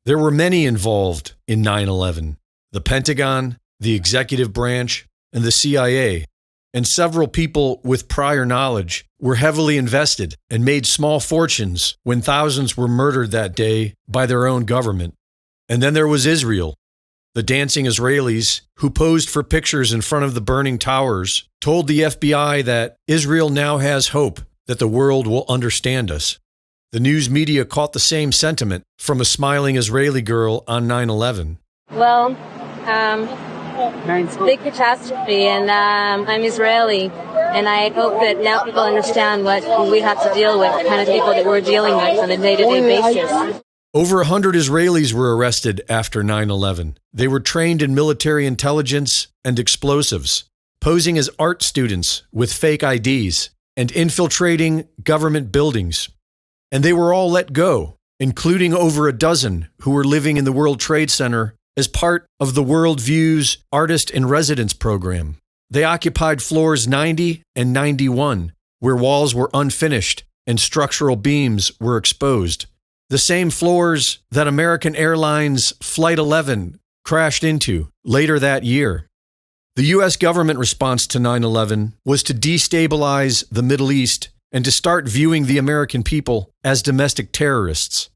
There were many involved in 9/11. The Pentagon, the executive branch, and the CIA, and several people with prior knowledge were heavily invested and made small fortunes when thousands were murdered that day by their own government. And then there was Israel. The dancing Israelis who posed for pictures in front of the burning towers told the FBI that Israel now has hope that the world will understand us. The news media caught the same sentiment from a smiling Israeli girl on 9/11. Well, big catastrophe, and I'm Israeli, and I hope that now people understand what we have to deal with, the kind of people that we're dealing with on a day-to-day basis. Over 100 Israelis were arrested after 9/11. They were trained in military intelligence and explosives, posing as art students with fake IDs and infiltrating government buildings. And they were all let go, including over a dozen who were living in the World Trade Center as part of the World View's Artist in Residence program. They occupied floors 90 and 91, where walls were unfinished and structural beams were exposed. The same floors that American Airlines Flight 11 crashed into later that year. The U.S. government response to 9/11 was to destabilize the Middle East and to start viewing the American people as domestic terrorists.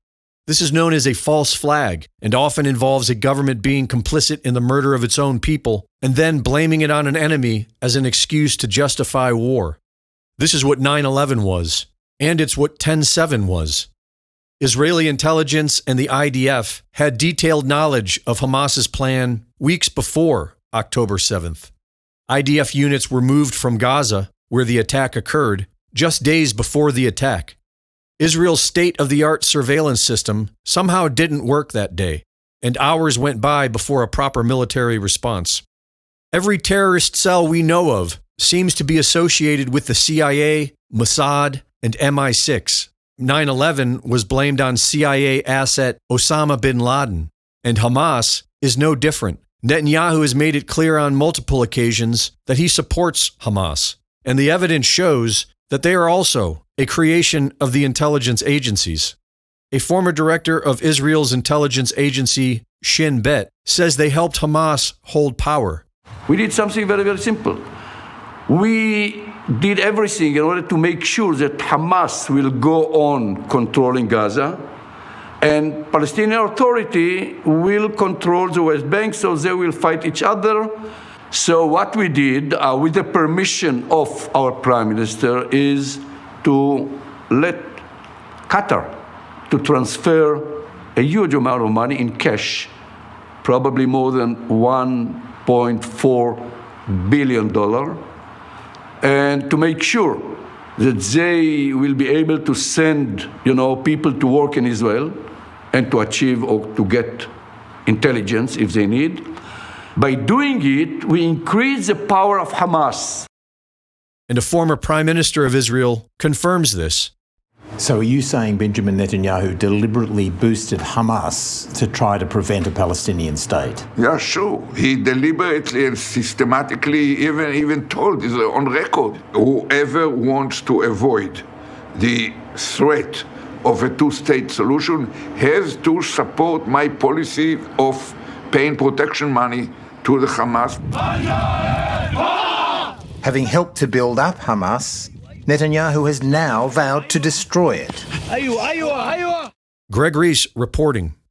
This is known as a false flag and often involves a government being complicit in the murder of its own people and then blaming it on an enemy as an excuse to justify war. This is what 9/11 was, and it's what 10/7 was. Israeli intelligence and the IDF had detailed knowledge of Hamas's plan weeks before October 7th. IDF units were moved from Gaza, where the attack occurred, just days before the attack. Israel's state-of-the-art surveillance system somehow didn't work that day, and hours went by before a proper military response. Every terrorist cell we know of seems to be associated with the CIA, Mossad, and MI6. 9/11 was blamed on CIA asset Osama bin Laden, and Hamas is no different. Netanyahu has made it clear on multiple occasions that he supports Hamas, and the evidence shows that they are also a creation of the intelligence agencies. A former director of Israel's intelligence agency, Shin Bet, says they helped Hamas hold power. We did something very, very simple. We did everything in order to make sure that Hamas will go on controlling Gaza and Palestinian Authority will control the West Bank, so they will fight each other. So what we did, with the permission of our Prime Minister, is to let Qatar to transfer a huge amount of money in cash, probably more than $1.4 billion, and to make sure that they will be able to send, people to work in Israel and to achieve or to get intelligence if they need. By doing it, we increase the power of Hamas. And a former prime minister of Israel confirms this. So are you saying Benjamin Netanyahu deliberately boosted Hamas to try to prevent a Palestinian state? Yeah, sure. He deliberately and systematically even told, is on record, whoever wants to avoid the threat of a two-state solution has to support my policy of paying protection money to the Hamas. Having helped to build up Hamas, Netanyahu has now vowed to destroy it. Greg Reese reporting.